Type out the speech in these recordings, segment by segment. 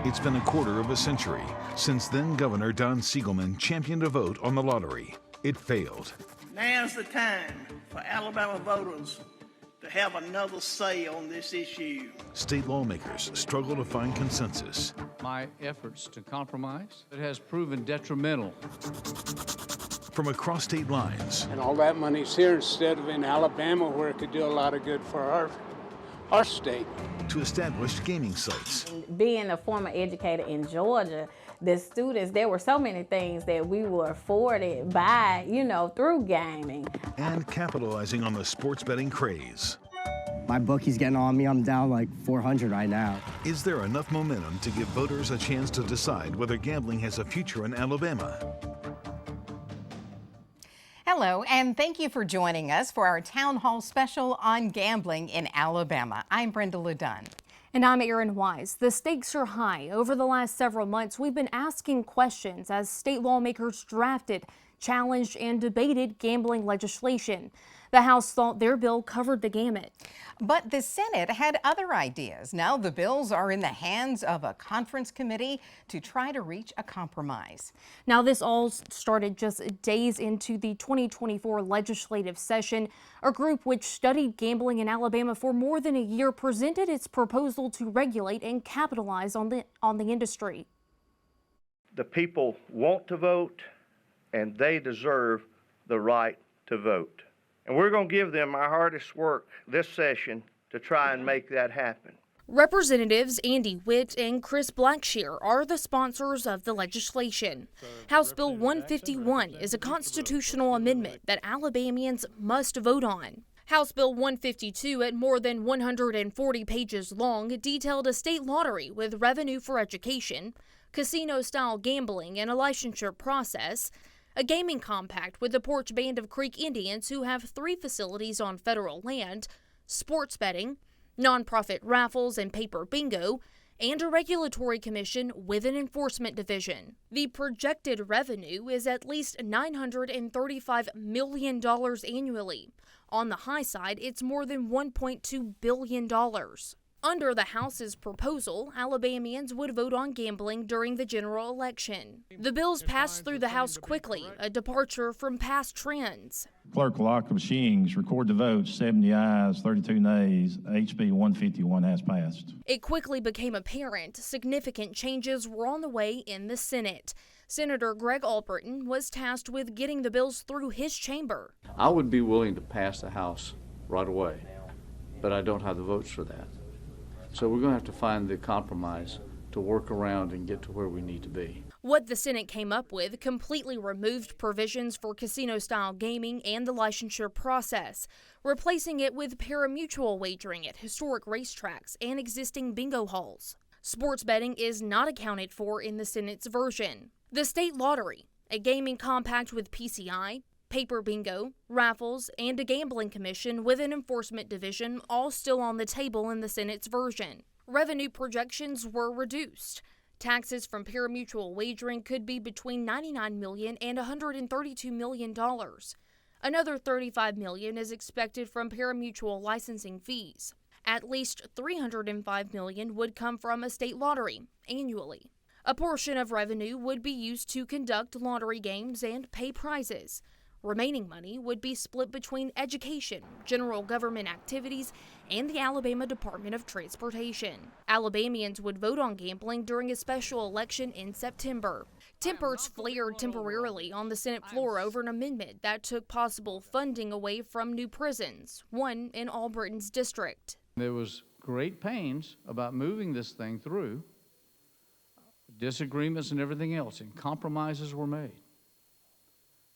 It's been a quarter of a century since then Governor Don Siegelman championed a vote on the lottery. It failed. Now's the time for Alabama voters to have another say on this issue. State lawmakers struggle to find consensus. My efforts to compromise, it has proven detrimental. From across state lines. And all that money's here instead of in Alabama, where it could do a lot of good for our state. To established gaming sites. Being a former educator in Georgia, the students, there were so many things that we were afforded by, through gaming. And capitalizing on the sports betting craze. My bookie's getting on me. I'm down like 400 right now. Is there enough momentum to give voters a chance to decide whether gambling has a future in Alabama? Hello, and thank you for joining us for our Town Hall special on gambling in Alabama. I'm Brenda LeDunn. And I'm Erin Wise. The stakes are high. Over the last several months, we've been asking questions as state lawmakers drafted, challenged, and debated gambling legislation. The House thought their bill covered the gamut. But the Senate had other ideas. Now the bills are in the hands of a conference committee to try to reach a compromise. Now this all started just days into the 2024 legislative session. A group which studied gambling in Alabama for more than a year presented its proposal to regulate and capitalize on the industry. The people want to vote, and they deserve the right to vote. And we're going to give them our hardest work this session to try and make that happen. Representatives Andy Witt and Chris Blackshear are the sponsors of the legislation. House Bill 151 is a constitutional amendment that Alabamians must vote on. House Bill 152, at more than 140 pages long, detailed a state lottery with revenue for education, casino-style gambling, and a licensure process, a gaming compact with the Porch Band of Creek Indians, who have 3 facilities on federal land, sports betting, nonprofit raffles and paper bingo, and a regulatory commission with an enforcement division. The projected revenue is at least $935 million annually. On the high side, it's more than $1.2 billion. Under the House's proposal, Alabamians would vote on gambling during the general election. The bills passed through the House quickly, a departure from past trends. Clerk will lock the machines, record the votes, 70 ayes, 32 nays. HB 151 has passed. It quickly became apparent significant changes were on the way in the Senate. Senator Greg Albritton was tasked with getting the bills through his chamber. I would be willing to pass the House right away, but I don't have the votes for that. So we're going to have to find the compromise to work around and get to where we need to be. What the Senate came up with completely removed provisions for casino-style gaming and the licensure process, replacing it with pari-mutuel wagering at historic racetracks and existing bingo halls. Sports betting is not accounted for in the Senate's version. The state lottery, a gaming compact with PCI, paper bingo, raffles, and a gambling commission with an enforcement division, all still on the table in the Senate's version. Revenue projections were reduced. Taxes from pari-mutuel wagering could be between $99 million and $132 million. Another $35 million is expected from pari-mutuel licensing fees. At least $305 million would come from a state lottery annually. A portion of revenue would be used to conduct lottery games and pay prizes. Remaining money would be split between education, general government activities, and the Alabama Department of Transportation. Alabamians would vote on gambling during a special election in September. Tempers flared temporarily on the Senate floor over an amendment that took possible funding away from new prisons, one in Albritton's district. There was great pains about moving this thing through, disagreements and everything else, and compromises were made.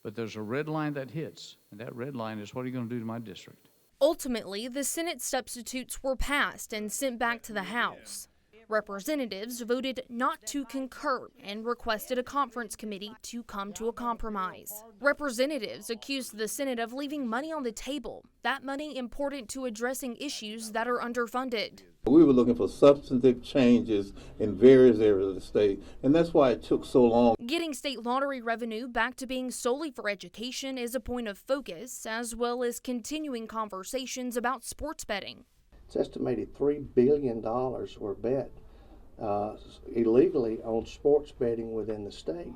But there's a red line that hits, and that red line is, what are you going to do to my district? Ultimately, the Senate substitutes were passed and sent back to the House. Representatives voted not to concur and requested a conference committee to come to a compromise. Representatives accused the Senate of leaving money on the table, that money important to addressing issues that are underfunded. We were looking for substantive changes in various areas of the state, and that's why it took so long. Getting state lottery revenue back to being solely for education is a point of focus, as well as continuing conversations about sports betting. It's estimated $3 billion were bet illegally on sports betting within the state.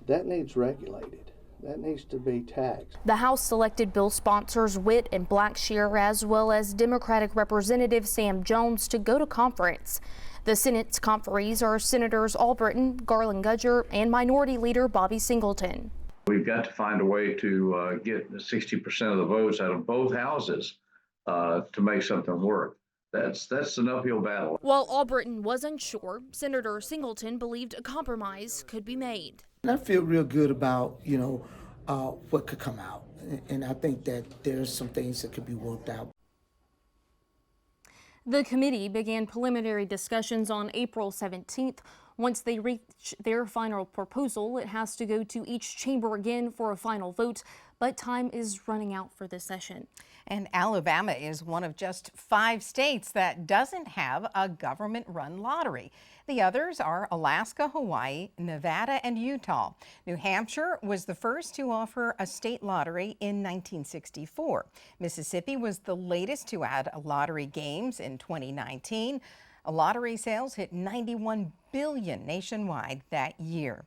That needs regulated. That needs to be taxed. The House selected bill sponsors Witt and Blackshear, as well as Democratic Representative Sam Jones, to go to conference. The Senate's conferees are Senators Albritton, Garland Gudger, and Minority Leader Bobby Singleton. We've got to find a way to get 60% of the votes out of both houses to make something work. That's an uphill battle. While Albritton was unsure, Senator Singleton believed a compromise could be made. And I feel real good about, what could come out. And I think that there's some things that could be worked out. The committee began preliminary discussions on April 17th. Once they reach their final proposal, it has to go to each chamber again for a final vote, but time is running out for this session. And Alabama is one of just 5 states that doesn't have a government-run lottery. The others are Alaska, Hawaii, Nevada, and Utah. New Hampshire was the first to offer a state lottery in 1964. Mississippi was the latest to add a lottery games in 2019. Lottery sales hit $91 billion nationwide that year.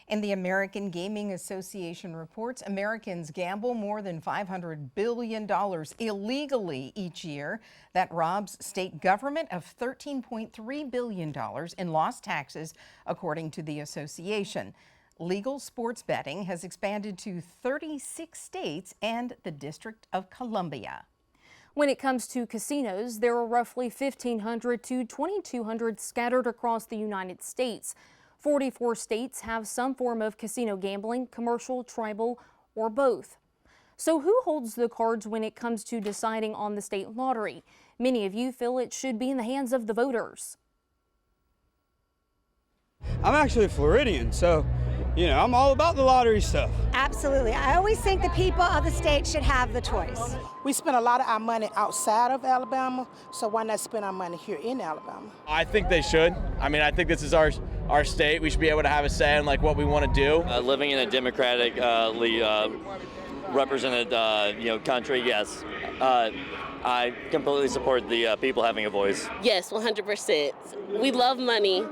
And the American Gaming Association reports Americans gamble more than $500 billion illegally each year. That robs state government of $13.3 billion in lost taxes, according to the association. Legal sports betting has expanded to 36 states and the District of Columbia. When it comes to casinos, there are roughly 1,500 to 2,200 scattered across the United States. 44 states have some form of casino gambling, commercial, tribal, or both. So who holds the cards when it comes to deciding on the state lottery? Many of you feel it should be in the hands of the voters. I'm actually a Floridian, so I'm all about the lottery stuff. Absolutely. I always think the people of the state should have the choice. We spend a lot of our money outside of Alabama, so why not spend our money here in Alabama? I think they should. I think this is our state. We should be able to have a say in what we want to do. Living in a democratically represented country, yes. I completely support the people having a voice. Yes, 100%. We love money.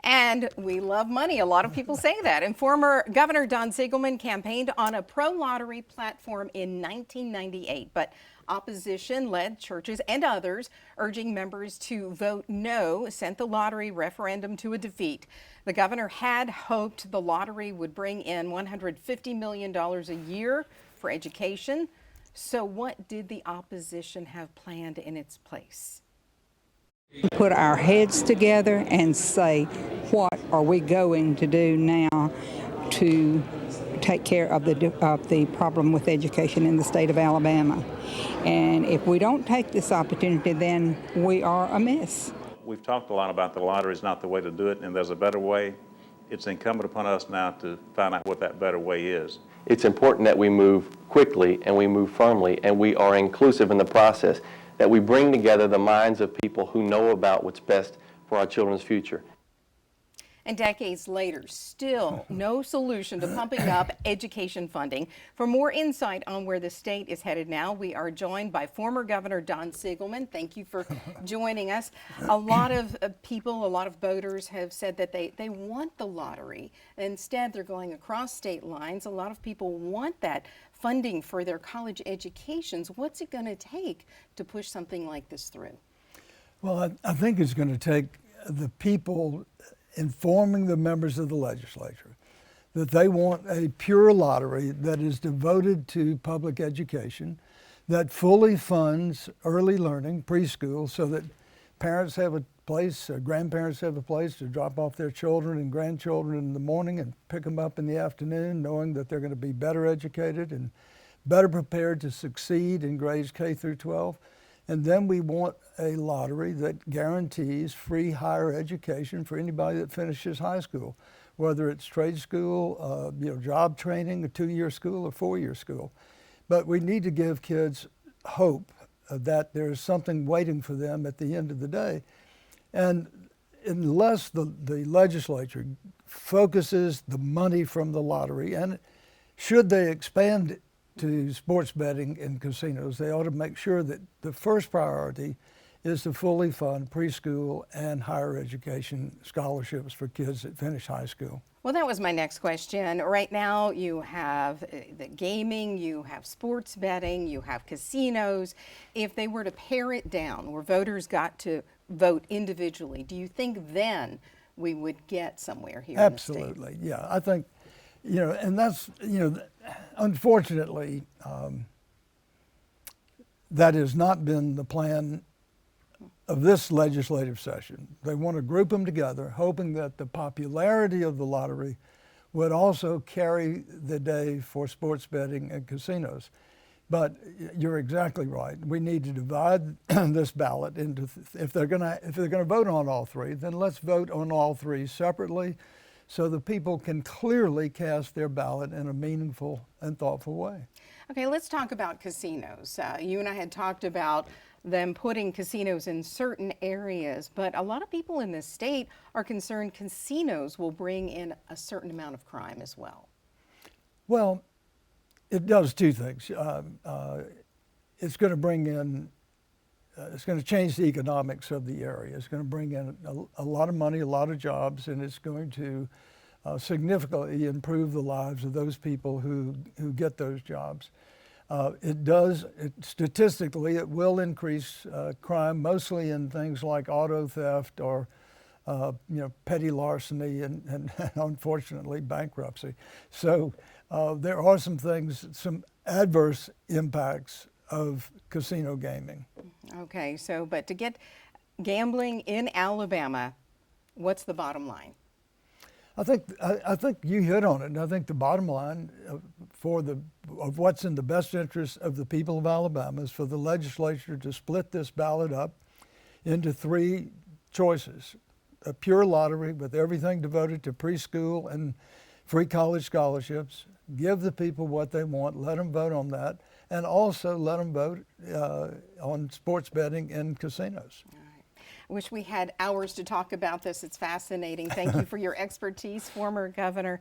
And we love money. A lot of people say that. And former Governor Don Siegelman campaigned on a pro-lottery platform in 1998, but opposition led churches and others urging members to vote no sent the lottery referendum to a defeat. The governor had hoped the lottery would bring in $150 million a year for education. So what did the opposition have planned in its place? Put our heads together and say, what are we going to do now to take care of the problem with education in the state of Alabama? And if we don't take this opportunity, then we are amiss. We've talked a lot about the lottery is not the way to do it, and there's a better way. It's incumbent upon us now to find out what that better way is. It's important that we move quickly and we move firmly and we are inclusive in the process, that we bring together the minds of people who know about what's best for our children's future. And decades later, still no solution to pumping up education funding. For more insight on where the state is headed now, we are joined by former Governor Don Siegelman. Thank you for joining us. A lot of people, a lot of voters have said that they want the lottery. Instead, they're going across state lines. A lot of people want that funding for their college educations. What's it going to take to push something like this through? Well, I think it's going to take the people informing the members of the legislature that they want a pure lottery that is devoted to public education, that fully funds early learning, preschool, so that parents have a place, grandparents have a place to drop off their children and grandchildren in the morning and pick them up in the afternoon, knowing that they're going to be better educated and better prepared to succeed in grades K through 12. And then we want a lottery that guarantees free higher education for anybody that finishes high school, whether it's trade school, job training, a 2-year school or 4-year school. But we need to give kids hope that there's something waiting for them at the end of the day. And unless the legislature focuses the money from the lottery, and should they expand it to sports betting and casinos, they ought to make sure that the first priority is to fully fund preschool and higher education scholarships for kids that finish high school. Well, that was my next question. Right now, you have the gaming, you have sports betting, you have casinos. If they were to pare it down, where voters got to vote individually, do you think then we would get somewhere here in the state? Absolutely, yeah. I think, and that's, unfortunately, that has not been the plan of this legislative session. They want to group them together, hoping that the popularity of the lottery would also carry the day for sports betting and casinos. But you're exactly right. We need to divide this ballot into, if they're going to vote on all three, then let's vote on all three separately so the people can clearly cast their ballot in a meaningful and thoughtful way. Okay, let's talk about casinos. You and I had talked about them putting casinos in certain areas, but a lot of people in this state are concerned casinos will bring in a certain amount of crime as well. Well, it does two things. It's going to bring in, it's going to change the economics of the area. It's going to bring in a lot of money, a lot of jobs, and it's going to significantly improve the lives of those people who get those jobs. Statistically, it will increase crime, mostly in things like auto theft or petty larceny and unfortunately bankruptcy. So there are some things, some adverse impacts of casino gaming. Okay, so but to get gambling in Alabama, what's the bottom line? I think you hit on it. I think the bottom line of what's in the best interest of the people of Alabama is for the legislature to split this ballot up into three choices: a pure lottery with everything devoted to preschool and free college scholarships, give the people what they want, let them vote on that, and also let them vote on sports betting and casinos. I wish we had hours to talk about this. It's fascinating. Thank you for your expertise, former Governor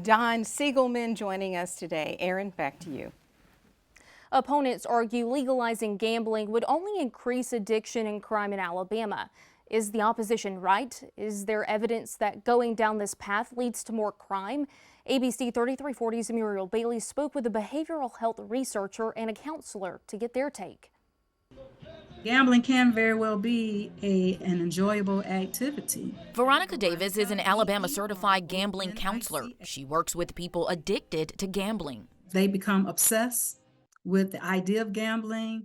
Don Siegelman, joining us today. Aaron, back to you. Opponents argue legalizing gambling would only increase addiction and crime in Alabama. Is the opposition right? Is there evidence that going down this path leads to more crime? ABC 3340's Muriel Bailey spoke with a behavioral health researcher and a counselor to get their take. Gambling can very well be an enjoyable activity. Veronica Davis is an Alabama certified gambling counselor. She works with people addicted to gambling. They become obsessed with the idea of gambling,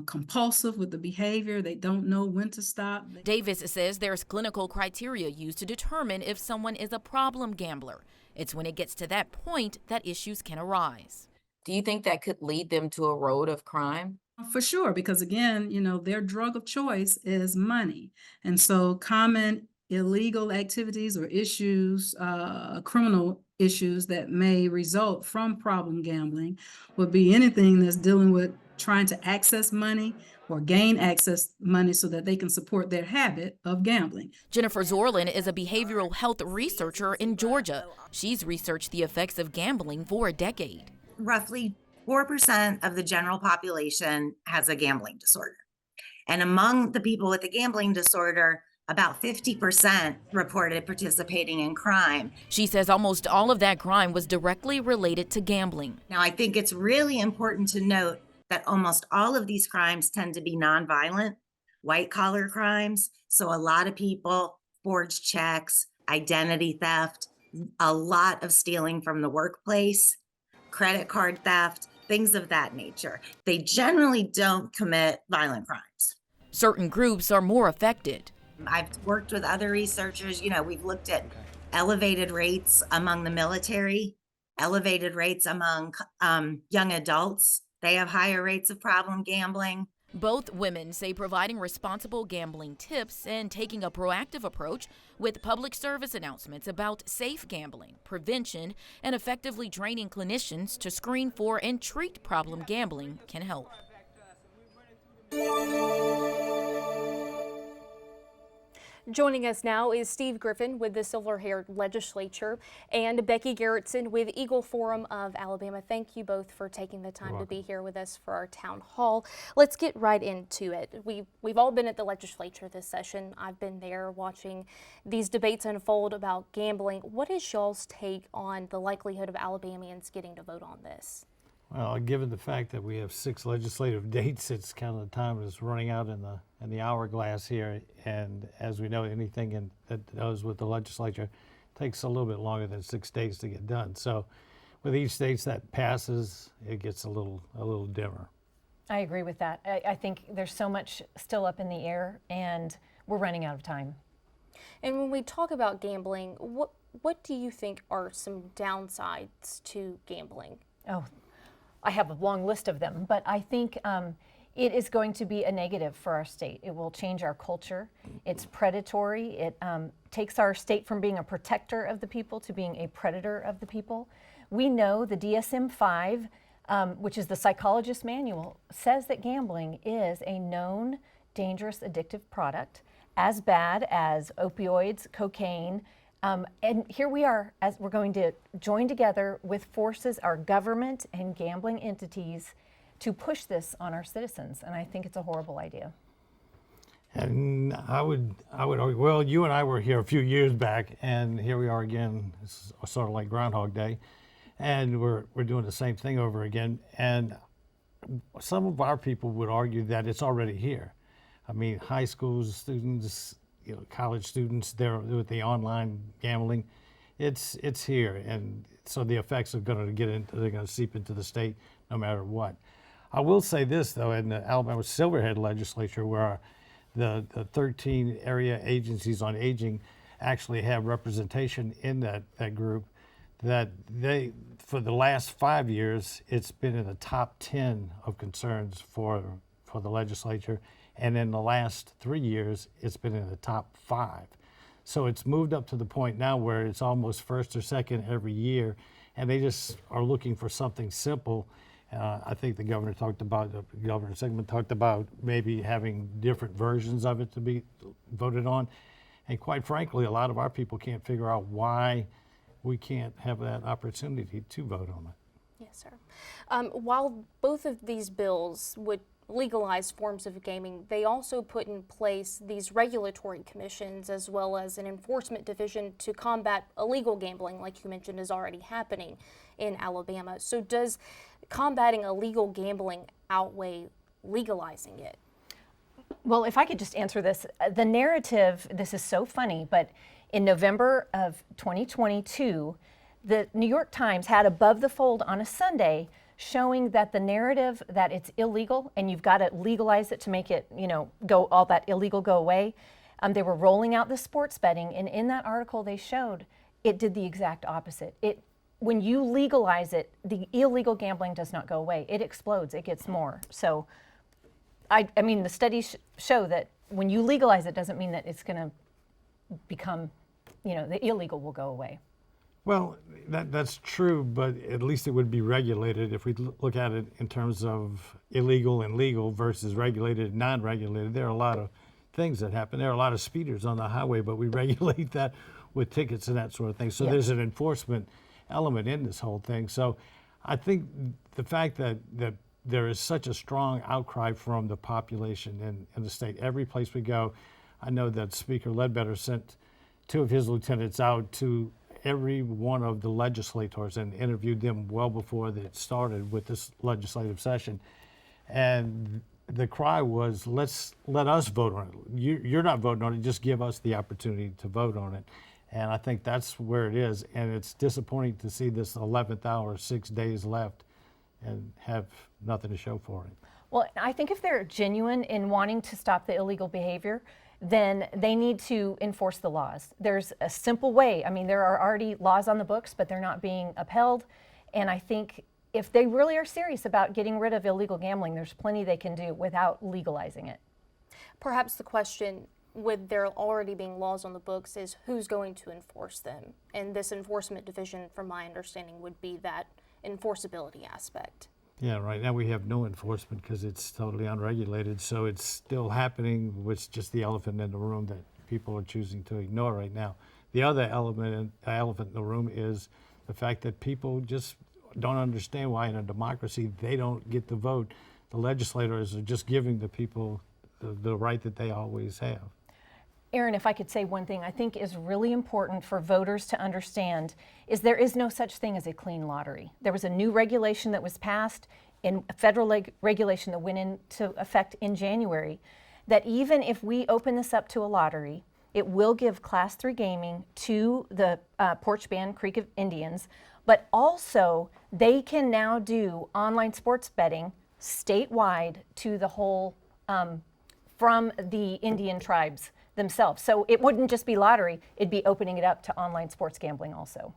compulsive with the behavior. They don't know when to stop. Davis says there's clinical criteria used to determine if someone is a problem gambler. It's when it gets to that point that issues can arise. Do you think that could lead them to a road of crime? For sure, because again, their drug of choice is money. And so common illegal activities or issues, criminal issues that may result from problem gambling would be anything that's dealing with trying to access money or gain access money so that they can support their habit of gambling. Jennifer Zorlin is a behavioral health researcher in Georgia. She's researched the effects of gambling for a decade. Roughly 4% of the general population has a gambling disorder. And among the people with the gambling disorder, about 50% reported participating in crime. She says almost all of that crime was directly related to gambling. Now, I think it's really important to note that almost all of these crimes tend to be nonviolent, white-collar crimes. So a lot of people forge checks, identity theft, a lot of stealing from the workplace, credit card theft, things of that nature. They generally don't commit violent crimes. Certain groups are more affected. I've worked with other researchers. We've looked at elevated rates among the military, elevated rates among young adults. They have higher rates of problem gambling. Both women say providing responsible gambling tips and taking a proactive approach with public service announcements about safe gambling, prevention, and effectively training clinicians to screen for and treat problem gambling can help. Joining us now is Steve Griffin with the Silver-Haired Legislature and Becky Garrettson with Eagle Forum of Alabama. Thank you both for taking the time to be here with us for our town hall. Let's get right into it. We've all been at the legislature this session. I've been there watching these debates unfold about gambling. What is y'all's take on the likelihood of Alabamians getting to vote on this? Well, given the fact that we have 6 legislative dates, it's kind of the time is running out in the hourglass here. And as we know, anything that does with the legislature takes a little bit longer than 6 days to get done. So, with each state that passes, it gets a little dimmer. I agree with that. I think there's so much still up in the air, and we're running out of time. And when we talk about gambling, what do you think are some downsides to gambling? Oh, I have a long list of them, but I think it is going to be a negative for our state. It will change our culture. It's predatory. It takes our state from being a protector of the people to being a predator of the people. We know the DSM-5, which is the psychologist manual, says that gambling is a known dangerous addictive product, as bad as opioids, cocaine. And here we are, as we're going to join together with forces, our government and gambling entities, to push this on our citizens. And I think it's a horrible idea. And I would argue, well, you and I were here a few years back, and here we are again. It's sort of like Groundhog Day, and we're doing the same thing over again. And some of our people would argue that it's already here. I mean, high school students, college students, they're with the online gambling. It's here, and so the effects are going to seep into the state no matter what. I will say this though, in the Alabama Silverhead legislature, where the 13 area agencies on aging actually have representation in that group, that they, for the last 5 years, it's been in the top 10 of concerns for the legislature. And in the last 3 years, it's been in the top 5. So it's moved up to the point now where it's almost first or second every year, and they just are looking for something simple. I think Governor Sigmund talked about maybe having different versions of it to be voted on. And quite frankly, a lot of our people can't figure out why we can't have that opportunity to vote on it. Yes, sir. While both of these bills would legalize forms of gaming, they also put in place these regulatory commissions as well as an enforcement division to combat illegal gambling, like you mentioned is already happening in Alabama. So does combating illegal gambling outweigh legalizing it? Well, if I could just answer this, the narrative, this is so funny, but in November of 2022, the New York Times had above the fold on a Sunday showing that the narrative that it's illegal and you've got to legalize it to make it, all that illegal go away. They were rolling out the sports betting, and in that article they showed it did the exact opposite. When you legalize it, the illegal gambling does not go away. It explodes. It gets more. So, I mean, the studies show that when you legalize it, doesn't mean that it's going to become, the illegal will go away. Well, that's true, but at least it would be regulated. If we look at it in terms of illegal and legal versus regulated and non-regulated, there are a lot of things that happen. There are a lot of speeders on the highway, but we regulate that with tickets and that sort of thing. So there's an enforcement element in this whole thing. So I think the fact that there is such a strong outcry from the population in the state, every place we go, I know that Speaker Ledbetter sent 2 of his lieutenants out to every one of the legislators and interviewed them well before it started with this legislative session. And the cry was, let us vote on it. You're not voting on it, just give us the opportunity to vote on it. And I think that's where it is. And it's disappointing to see this 11th hour, 6 days left, and have nothing to show for it. Well, I think if they're genuine in wanting to stop the illegal behavior, then they need to enforce the laws. There's a simple way. I mean, there are already laws on the books, but they're not being upheld. And I think if they really are serious about getting rid of illegal gambling, there's plenty they can do without legalizing it. Perhaps the question, with there already being laws on the books, is who's going to enforce them? And this enforcement division, from my understanding, would be that enforceability aspect. Yeah, right now we have no enforcement because it's totally unregulated, so it's still happening with just the elephant in the room that people are choosing to ignore right now. The other elephant in the room is the fact that people just don't understand why in a democracy they don't get the vote. The legislators are just giving the people the right that they always have. Aaron, if I could say one thing I think is really important for voters to understand is there is no such thing as a clean lottery. There was a new regulation that was passed, in federal regulation that went into effect in January, that even if we open this up to a lottery, it will give Class 3 gaming to the Porch Band Creek of Indians, but also they can now do online sports betting statewide to the whole, from the Indian tribes themselves. So it wouldn't just be lottery, it'd be opening it up to online sports gambling also.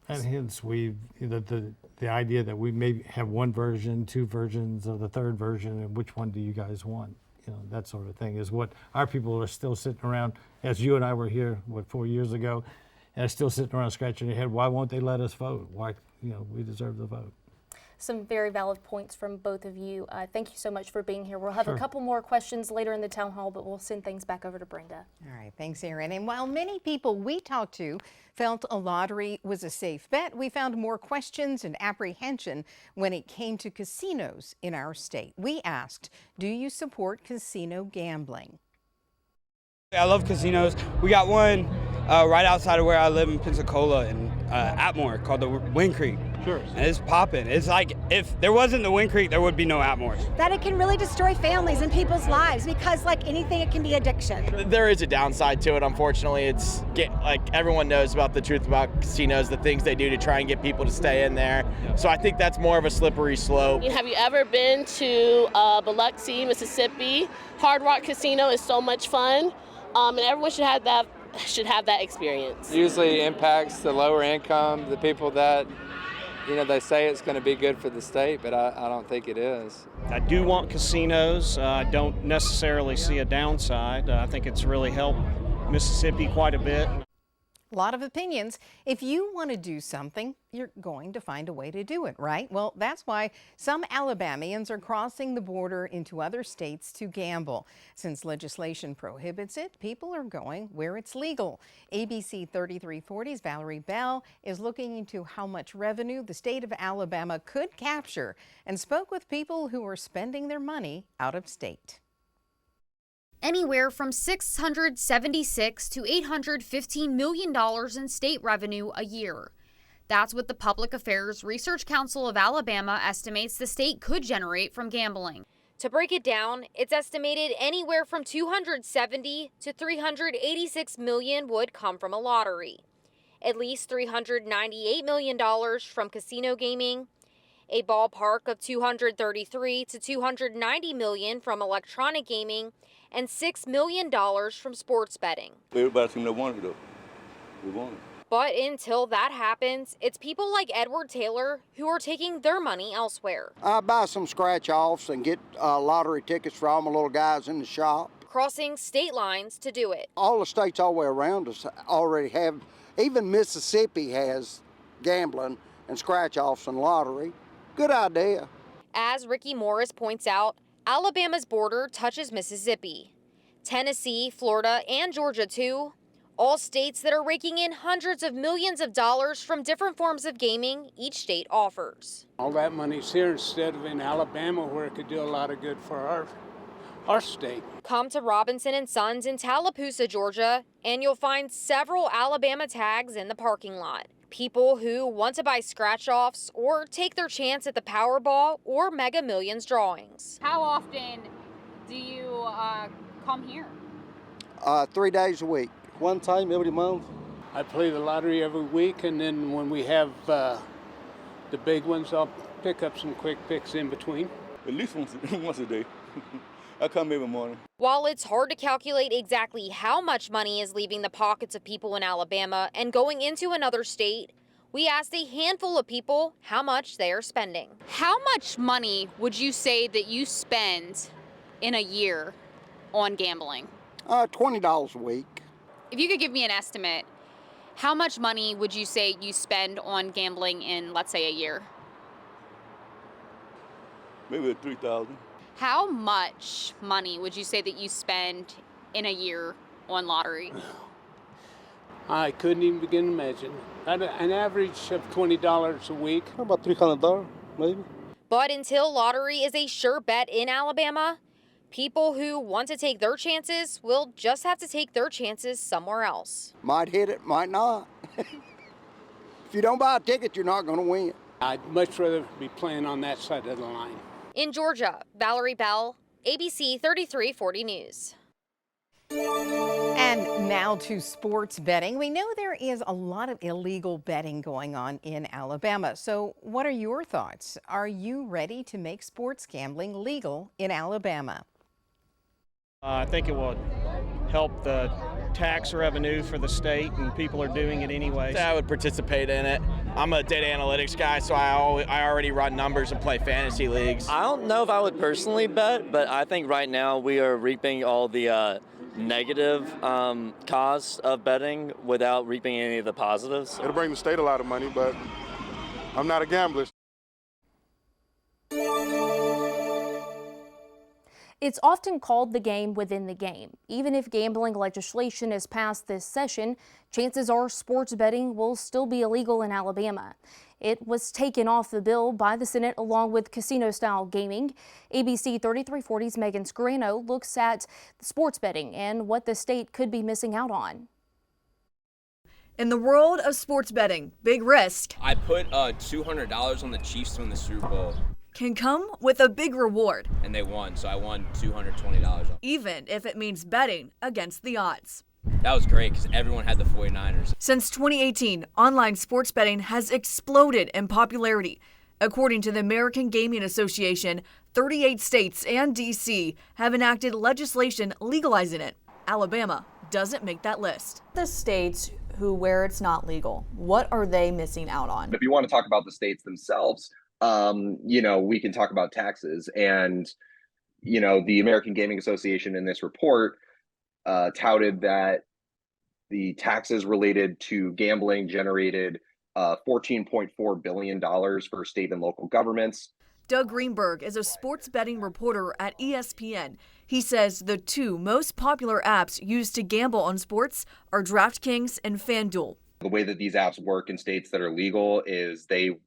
And hence the idea that we may have one version, two versions of the third version, and which one do you guys want? You know, that sort of thing is what our people are still sitting around, as you and I were here, 4 years ago, and are still sitting around scratching their head, why won't they let us vote? Why, we deserve the vote. Some very valid points from both of you. Thank you so much for being here. We'll have a couple more questions later in the town hall, but we'll send things back over to Brenda. All right, thanks, Aaron. And while many people we talked to felt a lottery was a safe bet, we found more questions and apprehension when it came to casinos in our state. We asked, do you support casino gambling? I love casinos. We got one right outside of where I live in Pensacola in Atmore called the Wind Creek. Sure. And it's popping. It's like if there wasn't the Wind Creek, there would be no Atmore. That it can really destroy families and people's lives because, like anything, it can be addiction. There is a downside to it, unfortunately. It's like everyone knows about the truth about casinos, the things they do to try and get people to stay in there. So I think that's more of a slippery slope. Have you ever been to Biloxi, Mississippi? Hard Rock Casino is so much fun, and everyone should have that experience. Usually impacts the lower income, the people that, they say it's going to be good for the state, but I don't think it is. I do want casinos. I don't necessarily see a downside. I think it's really helped Mississippi quite a bit. A lot of opinions. If you want to do something, you're going to find a way to do it, right? Well, that's why some Alabamians are crossing the border into other states to gamble. Since legislation prohibits it, people are going where it's legal. ABC 3340's Valerie Bell is looking into how much revenue the state of Alabama could capture and spoke with people who are spending their money out of state. Anywhere from $676 to $815 million in state revenue a year. That's what the Public Affairs Research Council of Alabama estimates the state could generate from gambling. To break it down, it's estimated anywhere from $270 to $386 million would come from a lottery. At least $398 million from casino gaming, a ballpark of $233 to $290 million from electronic gaming, and $6 million from sports betting. Everybody seems to want it, though. We want it. But until that happens, it's people like Edward Taylor who are taking their money elsewhere. I buy some scratch-offs and get lottery tickets for all my little guys in the shop. Crossing state lines to do it. All the states all the way around us already have, even Mississippi has gambling and scratch-offs and lottery. Good idea. As Ricky Morris points out, Alabama's border touches Mississippi, Tennessee, Florida, and Georgia too. All states that are raking in hundreds of millions of dollars from different forms of gaming each state offers. All that money's here instead of in Alabama where it could do a lot of good for our state. Come to Robinson and Sons in Tallapoosa, Georgia, and you'll find several Alabama tags in the parking lot. People who want to buy scratch-offs or take their chance at the Powerball or Mega Millions drawings. How often do you come here? 3 days a week. One time every month. I play the lottery every week, and then when we have the big ones, I'll pick up some quick picks in between. At least once a day. I come every morning. While it's hard to calculate exactly how much money is leaving the pockets of people in Alabama and going into another state, we asked a handful of people how much they are spending. How much money would you say that you spend in a year on gambling? $20 a week. If you could give me an estimate, how much money would you say you spend on gambling in, let's say, a year? Maybe $3,000. How much money would you say that you spend in a year on lottery? I couldn't even begin to imagine. An average of $20 a week. About $300, maybe. But until lottery is a sure bet in Alabama, people who want to take their chances will just have to take their chances somewhere else. Might hit it, might not. If you don't buy a ticket, you're not going to win. I'd much rather be playing on that side of the line. In Georgia, Valerie Bell, ABC 3340 News. And now to sports betting. We know there is a lot of illegal betting going on in Alabama. So what are your thoughts? Are you ready to make sports gambling legal in Alabama? I think it will help the tax revenue for the state, and people are doing it anyway. I would participate in it. I'm a data analytics guy, so I already run numbers and play fantasy leagues. I don't know if I would personally bet, but I think right now we are reaping all the negative costs of betting without reaping any of the positives. It'll bring the state a lot of money, but I'm not a gambler. It's often called the game within the game. Even if gambling legislation is passed this session, chances are sports betting will still be illegal in Alabama. It was taken off the bill by the Senate along with casino-style gaming. ABC 3340's Megan Scarano looks at sports betting and what the state could be missing out on. In the world of sports betting, big risk I put $200 on the Chiefs to win the Super Bowl. Can come with a big reward. And they won, so I won $220. Even if it means betting against the odds. That was great because everyone had the 49ers. Since 2018, online sports betting has exploded in popularity. According to the American Gaming Association, 38 states and D.C. have enacted legislation legalizing it. Alabama doesn't make that list. The states where it's not legal, what are they missing out on? If you want to talk about the states themselves, we can talk about taxes. And, the American Gaming Association in this report touted that the taxes related to gambling generated $14.4 billion for state and local governments. Doug Greenberg is a sports betting reporter at ESPN. He says the two most popular apps used to gamble on sports are DraftKings and FanDuel. The way that these apps work in states that are legal is you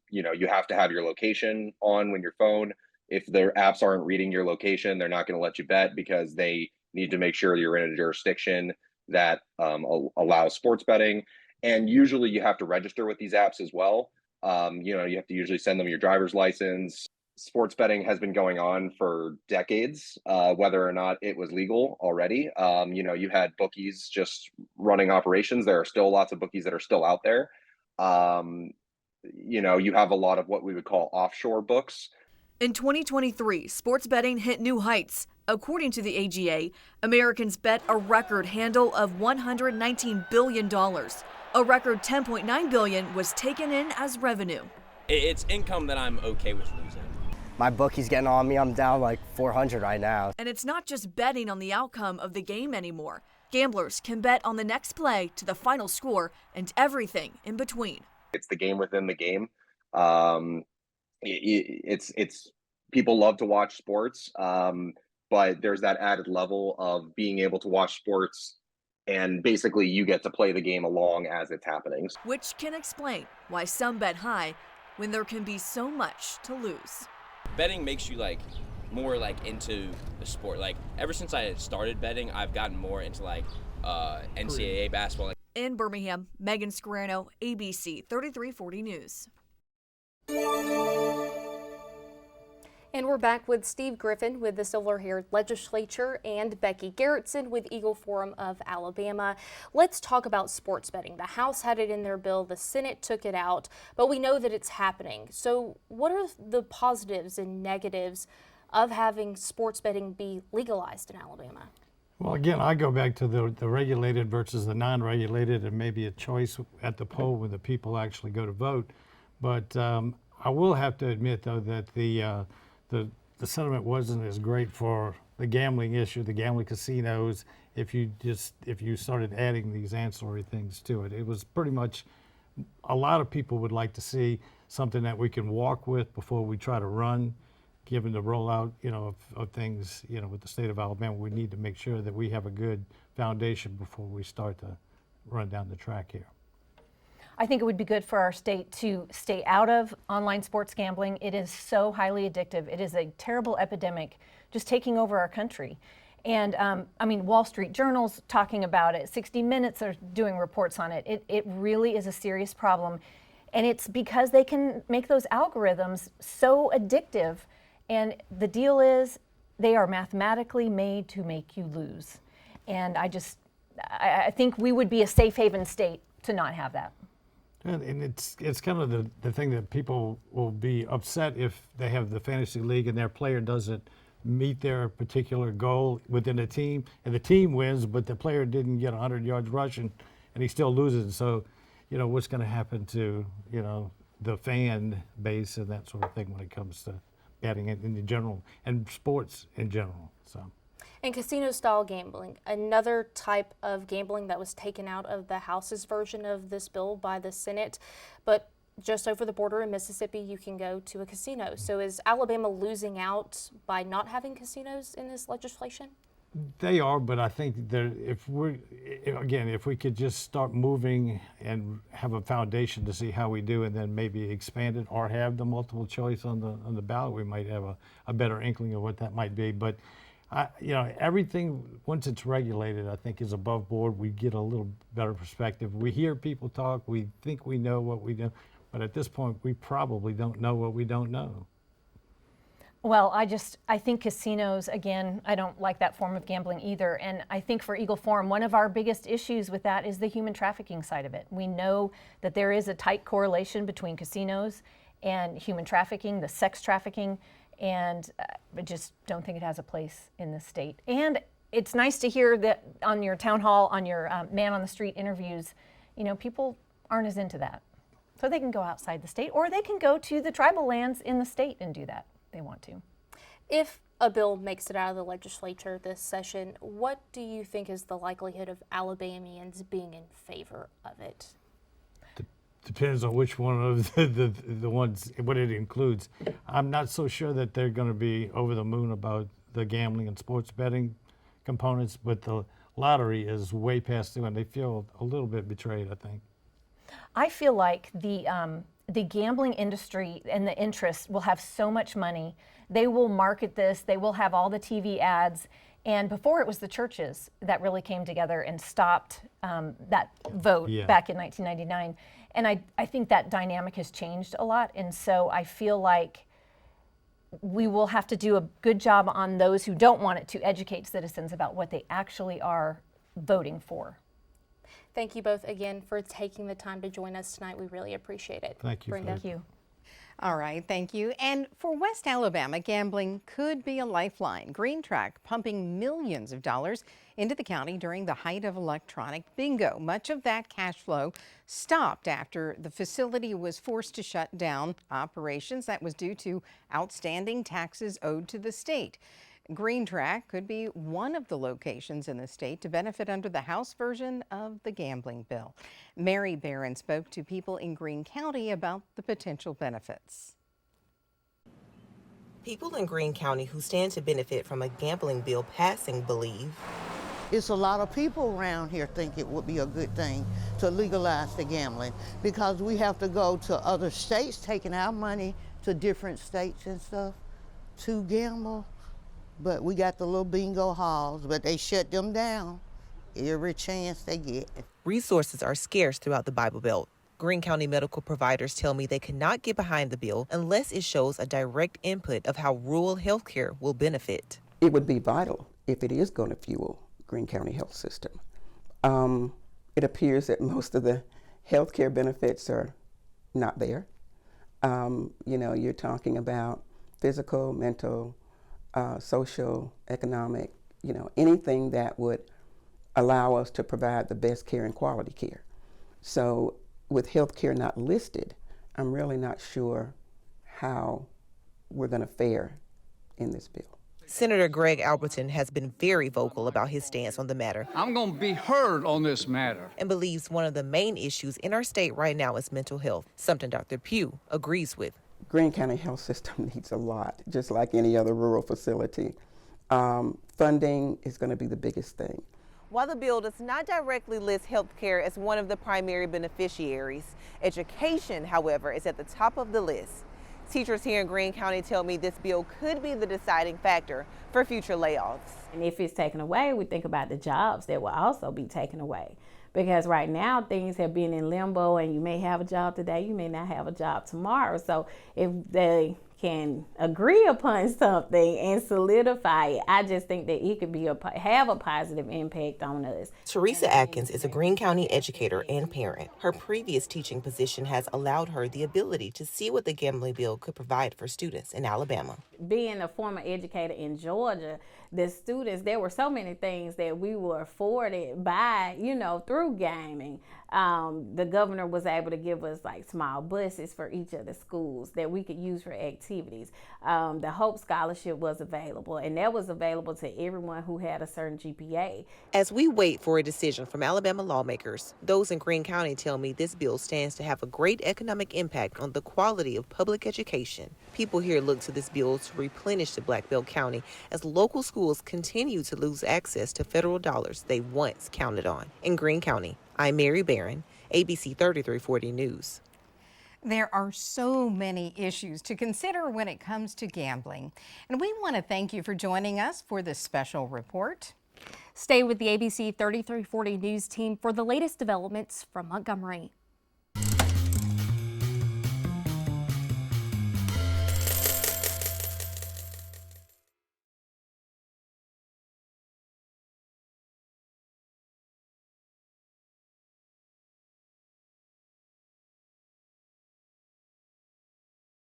have to have your location on when your phone. If their apps aren't reading your location, they're not going to let you bet because they need to make sure you're in a jurisdiction that allows sports betting. And usually you have to register with these apps as well. You have to usually send them your driver's license. Sports betting has been going on for decades, whether or not it was legal already. You had bookies just running operations. There are still lots of bookies that are still out there. You have a lot of what we would call offshore books. In 2023, sports betting hit new heights. According to the AGA, Americans bet a record handle of $119 billion. A record $10.9 billion was taken in as revenue. It's income that I'm okay with losing. My bookie's getting on me. I'm down like 400 right now. And it's not just betting on the outcome of the game anymore. Gamblers can bet on the next play to the final score and everything in between. It's the game within the game. It's people love to watch sports, but there's that added level of being able to watch sports and basically you get to play the game along as it's happening. Which can explain why some bet high when there can be so much to lose. Betting makes you more into the sport. Ever since I started betting, I've gotten more into NCAA basketball. In Birmingham, Megan Scarano, ABC 3340 News. And we're back with Steve Griffin with the Silver-Haired Legislature and Becky Garrettson with Eagle Forum of Alabama. Let's talk about sports betting. The House had it in their bill, the Senate took it out, but we know that it's happening. So what are the positives and negatives of having sports betting be legalized in Alabama? Well, again, I go back to the regulated versus the non-regulated, and maybe a choice at the poll when the people actually go to vote. But I will have to admit, though, that the sentiment wasn't as great for the gambling issue, the gambling casinos, if you started adding these ancillary things to it. It was pretty much, a lot of people would like to see something that we can walk with before we try to run. given the rollout, of things, with the state of Alabama, we need to make sure that we have a good foundation before we start to run down the track here. I think it would be good for our state to stay out of online sports gambling. It is so highly addictive. It is a terrible epidemic just taking over our country. And Wall Street Journal's talking about it. 60 Minutes are doing reports on it. It really is a serious problem. And it's because they can make those algorithms so addictive. And the deal is they are mathematically made to make you lose. And I think we would be a safe haven state to not have that. And it's kind of the thing that people will be upset if they have the fantasy league and their player doesn't meet their particular goal within the team, and the team wins, but the player didn't get 100 yards rushing, and he still loses. So, what's going to happen to, the fan base and that sort of thing when it comes to betting in general and sports in general. So. And casino-style gambling, another type of gambling that was taken out of the House's version of this bill by the Senate, but just over the border in Mississippi, you can go to a casino. So is Alabama losing out by not having casinos in this legislation? They are, but I think if we could just start moving and have a foundation to see how we do, and then maybe expand it or have the multiple choice on the ballot, we might have a better inkling of what that might be. But everything, once it's regulated, I think is above board. We get a little better perspective. We hear people talk. We think we know what we do. But at this point, we probably don't know what we don't know. Well, I think casinos, again, I don't like that form of gambling either. And I think for Eagle Forum, one of our biggest issues with that is the human trafficking side of it. We know that there is a tight correlation between casinos and human trafficking, the sex trafficking, and I just don't think it has a place in this state. And it's nice to hear that on your town hall, on your man on the street interviews, people aren't as into that. So they can go outside the state, or they can go to the tribal lands in the state and do that if they want to. If a bill makes it out of the legislature this session, what do you think is the likelihood of Alabamians being in favor of it? Depends on which one of the ones, what it includes. I'm not so sure that they're going to be over the moon about the gambling and sports betting components, but the lottery is way past due, and they feel a little bit betrayed, I think. I feel like the gambling industry and the interests will have so much money. They will market this. They will have all the TV ads. And before, it was the churches that really came together and stopped that vote back in 1999. And I think that dynamic has changed a lot. And so I feel like we will have to do a good job on those who don't want it to educate citizens about what they actually are voting for. Thank you both again for taking the time to join us tonight. We really appreciate it. Thank you. Brenda. Thank you. All right, thank you. And for West Alabama, gambling could be a lifeline. Green Track pumping millions of dollars into the county during the height of electronic bingo. Much of that cash flow stopped after the facility was forced to shut down operations. That was due to outstanding taxes owed to the state. Green Track could be one of the locations in the state to benefit under the House version of the gambling bill. Mary Barron spoke to people in Greene County about the potential benefits. People in Greene County who stand to benefit from a gambling bill passing believe it's a lot of people around here think it would be a good thing to legalize the gambling because we have to go to other states taking our money to different states and stuff to gamble. But we got the little bingo halls, but they shut them down every chance they get. Resources are scarce throughout the Bible Belt. Greene County medical providers tell me they cannot get behind the bill unless it shows a direct input of how rural health care will benefit. It would be vital if it is going to fuel Greene County health system. It appears that most of the health care benefits are not there. You're talking about physical, mental, social, economic, anything that would allow us to provide the best care and quality care. So with health care not listed, I'm really not sure how we're going to fare in this bill. Senator Greg Alberton has been very vocal about his stance on the matter. I'm going to be heard on this matter. And believes one of the main issues in our state right now is mental health, something Dr. Pugh agrees with. Greene County Health System needs a lot, just like any other rural facility. Funding is going to be the biggest thing. While the bill does not directly list healthcare as one of the primary beneficiaries, education, however, is at the top of the list. Teachers here in Greene County tell me this bill could be the deciding factor for future layoffs. And if it's taken away, we think about the jobs that will also be taken away. Because right now things have been in limbo, and you may have a job today, you may not have a job tomorrow. So if they can agree upon something and solidify it, I just think that it could be have a positive impact on us. Teresa Atkins is a Greene County educator and parent. Her previous teaching position has allowed her the ability to see what the gambling bill could provide for students in Alabama. Being a former educator in Georgia, the students, there were so many things that we were afforded by, through gaming. The governor was able to give us like small buses for each of the schools that we could use for activities. The Hope Scholarship was available, and that was available to everyone who had a certain GPA. As we wait for a decision from Alabama lawmakers, those in Greene County tell me this bill stands to have a great economic impact on the quality of public education. People here look to this bill to replenish the Black Belt County as local schools continue to lose access to federal dollars they once counted on. In Greene County, I'm Mary Barron, ABC 3340 News. There are so many issues to consider when it comes to gambling, and we want to thank you for joining us for this special report. Stay with the ABC 3340 News team for the latest developments from Montgomery.